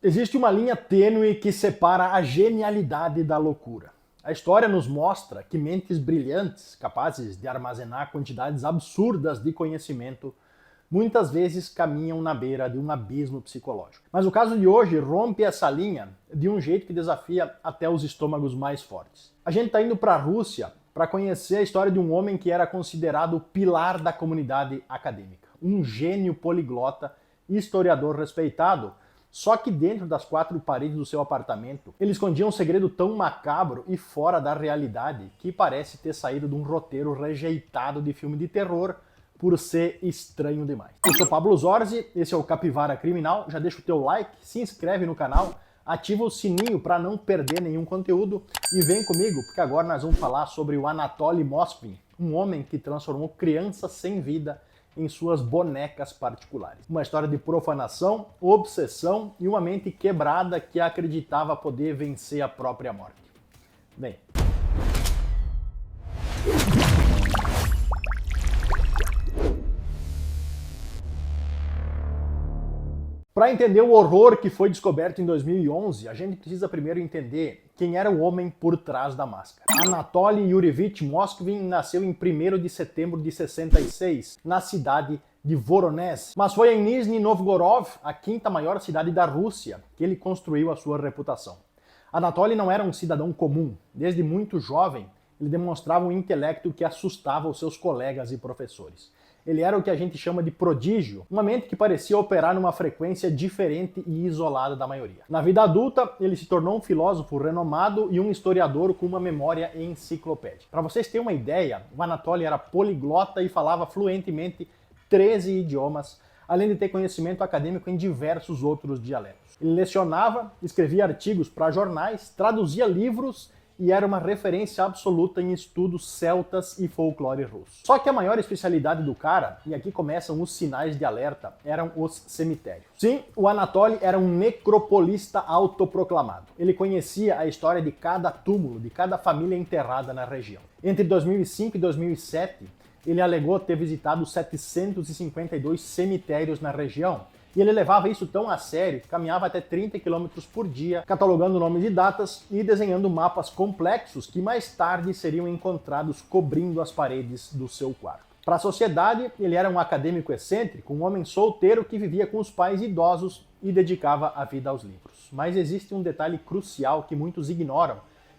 Existe uma linha tênue que separa a genialidade da loucura. A história nos mostra que mentes brilhantes, capazes de armazenar quantidades absurdas de conhecimento, muitas vezes caminham na beira de um abismo psicológico. Mas o caso de hoje rompe essa linha de um jeito que desafia até os estômagos mais fortes. A gente está indo para a Rússia para conhecer a história de um homem que era considerado o pilar da comunidade acadêmica, um gênio poliglota, historiador respeitado. Só que dentro das quatro paredes do seu apartamento, ele escondia um segredo tão macabro e fora da realidade que parece ter saído de um roteiro rejeitado de filme de terror por ser estranho demais. Eu sou Pablo Zorzi, esse é o Capivara Criminal. Já deixa o teu like, se inscreve no canal, ativa o sininho para não perder nenhum conteúdo e vem comigo, porque agora nós vamos falar sobre o Anatoly Moskvin, um homem que transformou crianças sem vida em suas bonecas particulares. Uma história de profanação, obsessão e uma mente quebrada que acreditava poder vencer a própria morte. Bem, para entender o horror que foi descoberto em 2011, a gente precisa primeiro entender quem era o homem por trás da máscara. Anatoly Yurievich Moskvin nasceu em 1º de setembro de 66, na cidade de Voronezh, mas foi em Nizhny Novgorod, a quinta maior cidade da Rússia, que ele construiu a sua reputação. Anatoly não era um cidadão comum. Desde muito jovem, ele demonstrava um intelecto que assustava os seus colegas e professores. Ele era o que a gente chama de prodígio, uma mente que parecia operar numa frequência diferente e isolada da maioria. Na vida adulta, ele se tornou um filósofo renomado e um historiador com uma memória enciclopédica. Para vocês terem uma ideia, o Anatoly era poliglota e falava fluentemente 13 idiomas, além de ter conhecimento acadêmico em diversos outros dialetos. Ele lecionava, escrevia artigos para jornais, traduzia livros e era uma referência absoluta em estudos celtas e folclore russo. Só que a maior especialidade do cara, e aqui começam os sinais de alerta, eram os cemitérios. Sim, o Anatoly era um necropolista autoproclamado. Ele conhecia a história de cada túmulo, de cada família enterrada na região. Entre 2005 e 2007, ele alegou ter visitado 752 cemitérios na região, e ele levava isso tão a sério que caminhava até 30 km por dia, catalogando nomes e datas e desenhando mapas complexos que mais tarde seriam encontrados cobrindo as paredes do seu quarto. Para a sociedade, ele era um acadêmico excêntrico, um homem solteiro que vivia com os pais idosos e dedicava a vida aos livros. Mas existe um detalhe crucial que muitos ignoram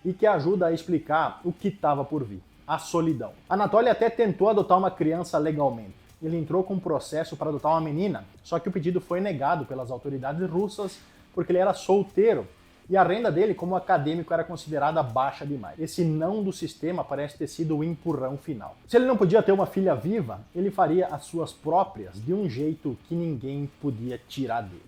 e que ajuda a explicar o que estava por vir: a solidão. Anatoly até tentou adotar uma criança legalmente. Ele entrou com um processo para adotar uma menina, só que o pedido foi negado pelas autoridades russas porque ele era solteiro e a renda dele como acadêmico era considerada baixa demais. Esse não do sistema parece ter sido o empurrão final. Se ele não podia ter uma filha viva, ele faria as suas próprias de um jeito que ninguém podia tirar dele.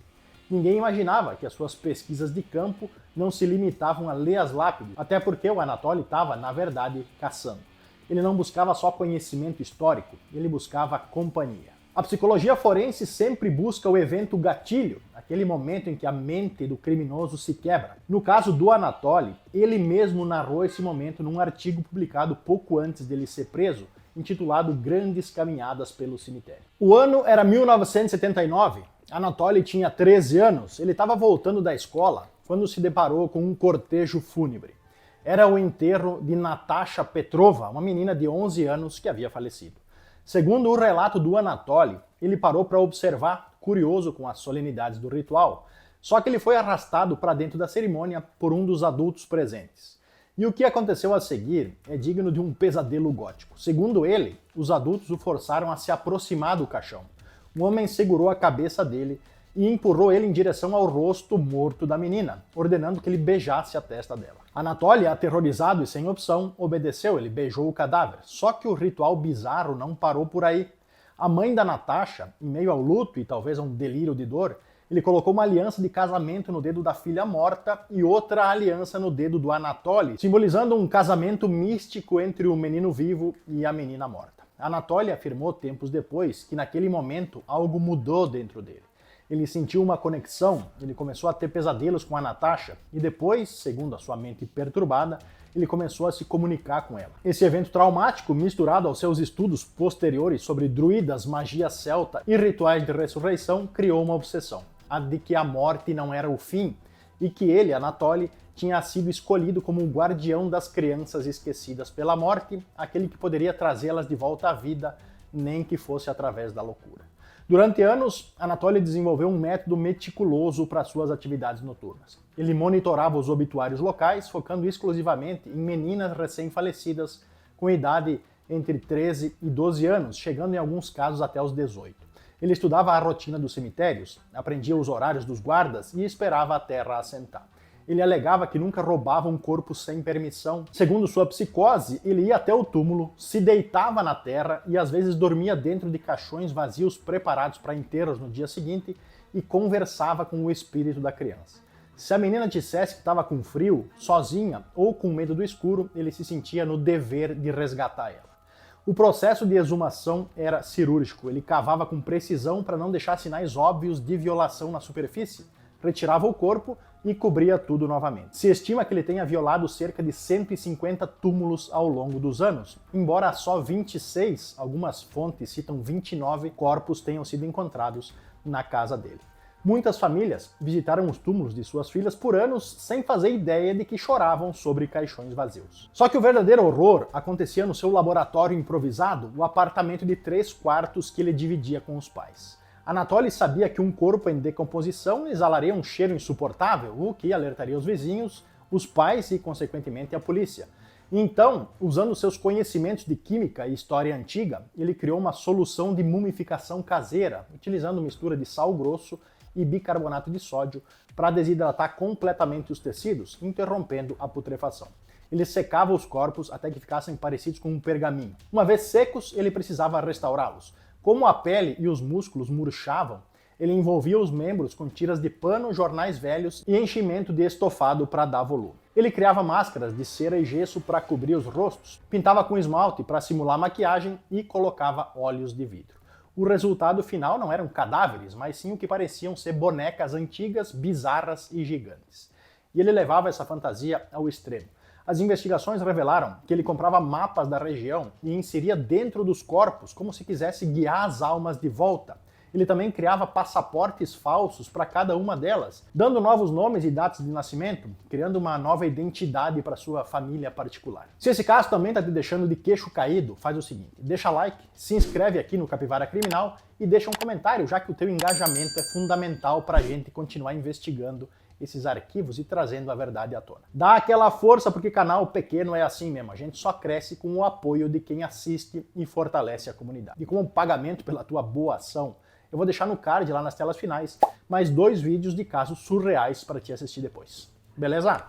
Ninguém imaginava que as suas pesquisas de campo não se limitavam a ler as lápides, até porque o Anatoly estava, na verdade, caçando. Ele não buscava só conhecimento histórico, ele buscava companhia. A psicologia forense sempre busca o evento gatilho, aquele momento em que a mente do criminoso se quebra. No caso do Anatoly, ele mesmo narrou esse momento num artigo publicado pouco antes dele ser preso, intitulado Grandes Caminhadas pelo Cemitério. O ano era 1979, Anatoly tinha 13 anos, ele estava voltando da escola quando se deparou com um cortejo fúnebre. Era o enterro de Natasha Petrova, uma menina de 11 anos que havia falecido. Segundo o relato do Anatoly, ele parou para observar, curioso com as solenidades do ritual, só que ele foi arrastado para dentro da cerimônia por um dos adultos presentes. E o que aconteceu a seguir é digno de um pesadelo gótico. Segundo ele, os adultos o forçaram a se aproximar do caixão. Um homem segurou a cabeça dele e empurrou ele em direção ao rosto morto da menina, ordenando que ele beijasse a testa dela. Anatoly, aterrorizado e sem opção, obedeceu, ele beijou o cadáver. Só que o ritual bizarro não parou por aí. A mãe da Natasha, em meio ao luto e talvez a um delírio de dor, ele colocou uma aliança de casamento no dedo da filha morta e outra aliança no dedo do Anatoly, simbolizando um casamento místico entre o menino vivo e a menina morta. Anatoly afirmou tempos depois que naquele momento algo mudou dentro dele. Ele sentiu uma conexão, ele começou a ter pesadelos com a Natasha e depois, segundo a sua mente perturbada, ele começou a se comunicar com ela. Esse evento traumático, misturado aos seus estudos posteriores sobre druidas, magia celta e rituais de ressurreição, criou uma obsessão. a de que a morte não era o fim, e que ele, Anatoly, tinha sido escolhido como o guardião das crianças esquecidas pela morte, aquele que poderia trazê-las de volta à vida, nem que fosse através da loucura. Durante anos, Anatoly desenvolveu um método meticuloso para suas atividades noturnas. Ele monitorava os obituários locais, focando exclusivamente em meninas recém-falecidas com idade entre 13 e 12 anos, chegando em alguns casos até os 18. Ele estudava a rotina dos cemitérios, aprendia os horários dos guardas e esperava a terra assentar. Ele alegava que nunca roubava um corpo sem permissão. Segundo sua psicose, ele ia até o túmulo, se deitava na terra e às vezes dormia dentro de caixões vazios preparados para enterros no dia seguinte e conversava com o espírito da criança. Se a menina dissesse que estava com frio, sozinha ou com medo do escuro, ele se sentia no dever de resgatar ela. O processo de exumação era cirúrgico. Ele cavava com precisão para não deixar sinais óbvios de violação na superfície, retirava o corpo e cobria tudo novamente. Se estima que ele tenha violado cerca de 150 túmulos ao longo dos anos, embora só 26, algumas fontes citam 29 corpos tenham sido encontrados na casa dele. Muitas famílias visitaram os túmulos de suas filhas por anos sem fazer ideia de que choravam sobre caixões vazios. Só que o verdadeiro horror acontecia no seu laboratório improvisado, o apartamento de 3 quartos que ele dividia com os pais. Anatoly sabia que um corpo em decomposição exalaria um cheiro insuportável, o que alertaria os vizinhos, os pais e, consequentemente, a polícia. Então, usando seus conhecimentos de química e história antiga, ele criou uma solução de mumificação caseira, utilizando mistura de sal grosso e bicarbonato de sódio para desidratar completamente os tecidos, interrompendo a putrefação. Ele secava os corpos até que ficassem parecidos com um pergaminho. Uma vez secos, ele precisava restaurá-los. Como a pele e os músculos murchavam, ele envolvia os membros com tiras de pano, jornais velhos e enchimento de estofado para dar volume. Ele criava máscaras de cera e gesso para cobrir os rostos, pintava com esmalte para simular maquiagem e colocava óleos de vidro. O resultado final não eram cadáveres, mas sim o que pareciam ser bonecas antigas, bizarras e gigantes. E ele levava essa fantasia ao extremo. As investigações revelaram que ele comprava mapas da região e inseria dentro dos corpos como se quisesse guiar as almas de volta. Ele também criava passaportes falsos para cada uma delas, dando novos nomes e datas de nascimento, criando uma nova identidade para sua família particular. Se esse caso também está te deixando de queixo caído, faz o seguinte, deixa like, se inscreve aqui no Capivara Criminal e deixa um comentário, já que o teu engajamento é fundamental para a gente continuar investigando esses arquivos e trazendo a verdade à tona. Dá aquela força porque canal pequeno é assim mesmo, a gente só cresce com o apoio de quem assiste e fortalece a comunidade. E como pagamento pela tua boa ação, eu vou deixar no card lá nas telas finais mais 2 vídeos de casos surreais para te assistir depois. Beleza?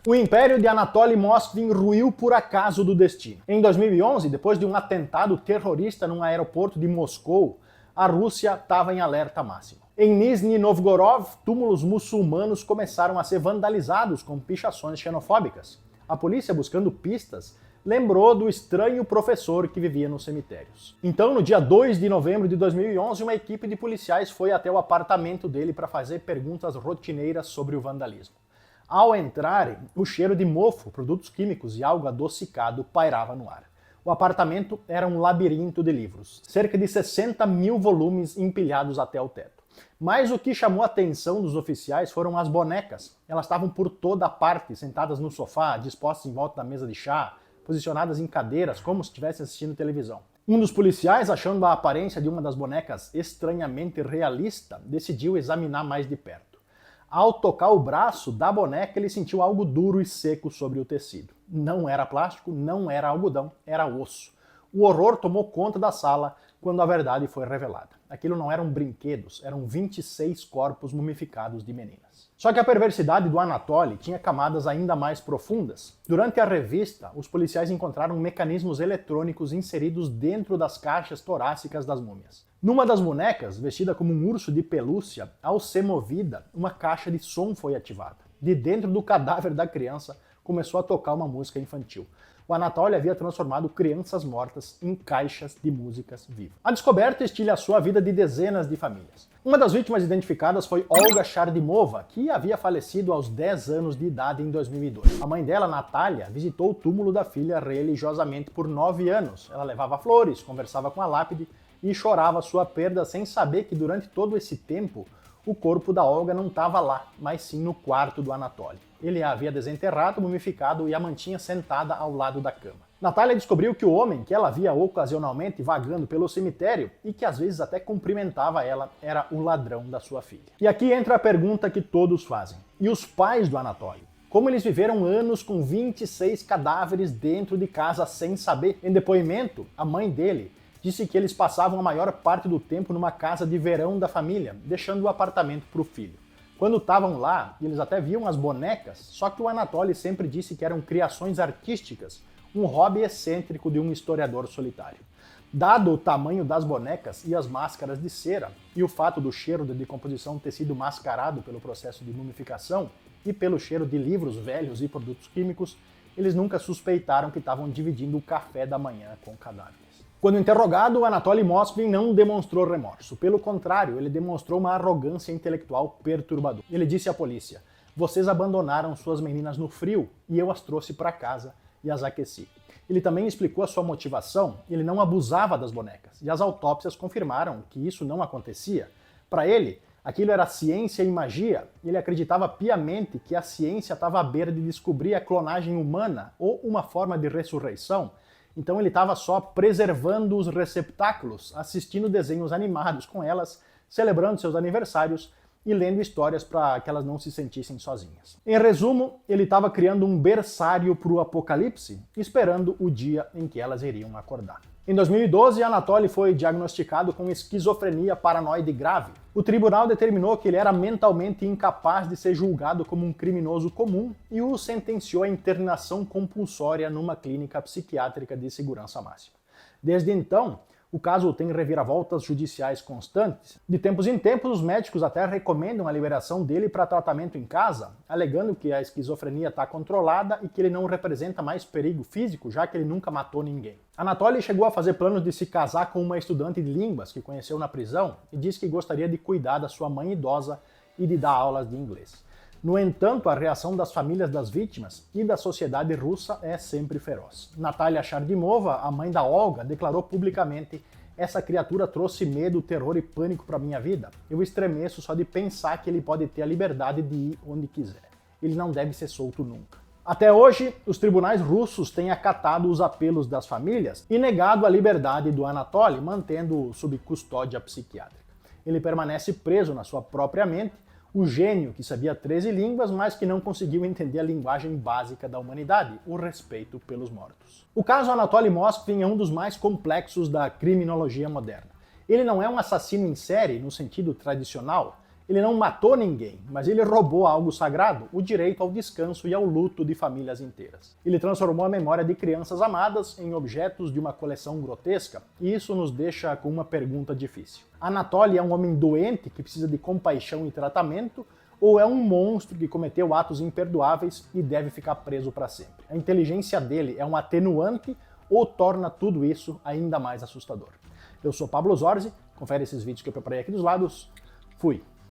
O império de Anatoly Moskvin ruiu por acaso do destino. Em 2011, depois de um atentado terrorista num aeroporto de Moscou, a Rússia estava em alerta máximo. Em Nizhny Novgorod, túmulos muçulmanos começaram a ser vandalizados com pichações xenofóbicas. A polícia, buscando pistas, lembrou do estranho professor que vivia nos cemitérios. Então, no dia 2 de novembro de 2011, uma equipe de policiais foi até o apartamento dele para fazer perguntas rotineiras sobre o vandalismo. Ao entrarem, o cheiro de mofo, produtos químicos e algo adocicado pairava no ar. O apartamento era um labirinto de livros, cerca de 60 mil volumes empilhados até o teto. Mas o que chamou a atenção dos oficiais foram as bonecas. Elas estavam por toda parte, sentadas no sofá, dispostas em volta da mesa de chá, posicionadas em cadeiras, como se estivessem assistindo televisão. Um dos policiais, achando a aparência de uma das bonecas estranhamente realista, decidiu examinar mais de perto. Ao tocar o braço da boneca, ele sentiu algo duro e seco sobre o tecido. Não era plástico, não era algodão, era osso. O horror tomou conta da sala quando a verdade foi revelada. Aquilo não eram brinquedos, eram 26 corpos mumificados de meninas. Só que a perversidade do Anatoly tinha camadas ainda mais profundas. Durante a revista, os policiais encontraram mecanismos eletrônicos inseridos dentro das caixas torácicas das múmias. Numa das bonecas, vestida como um urso de pelúcia, ao ser movida, uma caixa de som foi ativada. De dentro do cadáver da criança, começou a tocar uma música infantil. O Anatoly havia transformado crianças mortas em caixas de músicas vivas. A descoberta estilhaçou a vida de dezenas de famílias. Uma das vítimas identificadas foi Olga Shardimova, que havia falecido aos 10 anos de idade em 2002. A mãe dela, Natalia, visitou o túmulo da filha religiosamente por 9 anos. Ela levava flores, conversava com a lápide e chorava sua perda sem saber que durante todo esse tempo o corpo da Olga não estava lá, mas sim no quarto do Anatoly. Ele a havia desenterrado, mumificado e a mantinha sentada ao lado da cama. Natália descobriu que o homem que ela via ocasionalmente vagando pelo cemitério e que às vezes até cumprimentava ela era o ladrão da sua filha. E aqui entra a pergunta que todos fazem. E os pais do Anatoly? Como eles viveram anos com 26 cadáveres dentro de casa sem saber? Em depoimento, a mãe dele disse que eles passavam a maior parte do tempo numa casa de verão da família, deixando o apartamento para o filho. Quando estavam lá, eles até viam as bonecas, só que o Anatoly sempre disse que eram criações artísticas, um hobby excêntrico de um historiador solitário. Dado o tamanho das bonecas e as máscaras de cera, e o fato do cheiro de decomposição ter sido mascarado pelo processo de mumificação e pelo cheiro de livros velhos e produtos químicos, eles nunca suspeitaram que estavam dividindo o café da manhã com cadáveres. Quando interrogado, Anatoly Moskvin não demonstrou remorso. Pelo contrário, ele demonstrou uma arrogância intelectual perturbadora. Ele disse à polícia: "Vocês abandonaram suas meninas no frio e eu as trouxe para casa e as aqueci." Ele também explicou a sua motivação: ele não abusava das bonecas, e as autópsias confirmaram que isso não acontecia. Para ele, aquilo era ciência e magia, e ele acreditava piamente que a ciência estava à beira de descobrir a clonagem humana ou uma forma de ressurreição. Então ele estava só preservando os receptáculos, assistindo desenhos animados com elas, celebrando seus aniversários e lendo histórias para que elas não se sentissem sozinhas. Em resumo, ele estava criando um berçário para o apocalipse, esperando o dia em que elas iriam acordar. Em 2012, Anatoly foi diagnosticado com esquizofrenia paranoide grave. O tribunal determinou que ele era mentalmente incapaz de ser julgado como um criminoso comum e o sentenciou à internação compulsória numa clínica psiquiátrica de segurança máxima. Desde então, o caso tem reviravoltas judiciais constantes. De tempos em tempos, os médicos até recomendam a liberação dele para tratamento em casa, alegando que a esquizofrenia está controlada e que ele não representa mais perigo físico, já que ele nunca matou ninguém. Anatoly chegou a fazer planos de se casar com uma estudante de línguas que conheceu na prisão e disse que gostaria de cuidar da sua mãe idosa e de dar aulas de inglês. No entanto, a reação das famílias das vítimas e da sociedade russa é sempre feroz. Natalia Chardimova, a mãe da Olga, declarou publicamente: "Essa criatura trouxe medo, terror e pânico para minha vida. Eu estremeço só de pensar que ele pode ter a liberdade de ir onde quiser. Ele não deve ser solto nunca." Até hoje, os tribunais russos têm acatado os apelos das famílias e negado a liberdade do Anatoly, mantendo-o sob custódia psiquiátrica. Ele permanece preso na sua própria mente, o gênio que sabia 13 línguas, mas que não conseguiu entender a linguagem básica da humanidade, o respeito pelos mortos. O caso Anatoly Moskvin é um dos mais complexos da criminologia moderna. Ele não é um assassino em série no sentido tradicional, ele não matou ninguém, mas ele roubou algo sagrado, o direito ao descanso e ao luto de famílias inteiras. Ele transformou a memória de crianças amadas em objetos de uma coleção grotesca, e isso nos deixa com uma pergunta difícil. Anatoly é um homem doente que precisa de compaixão e tratamento, ou é um monstro que cometeu atos imperdoáveis e deve ficar preso para sempre? A inteligência dele é um atenuante ou torna tudo isso ainda mais assustador? Eu sou Pablo Zorzi, confere esses vídeos que eu preparei aqui dos lados. Fui!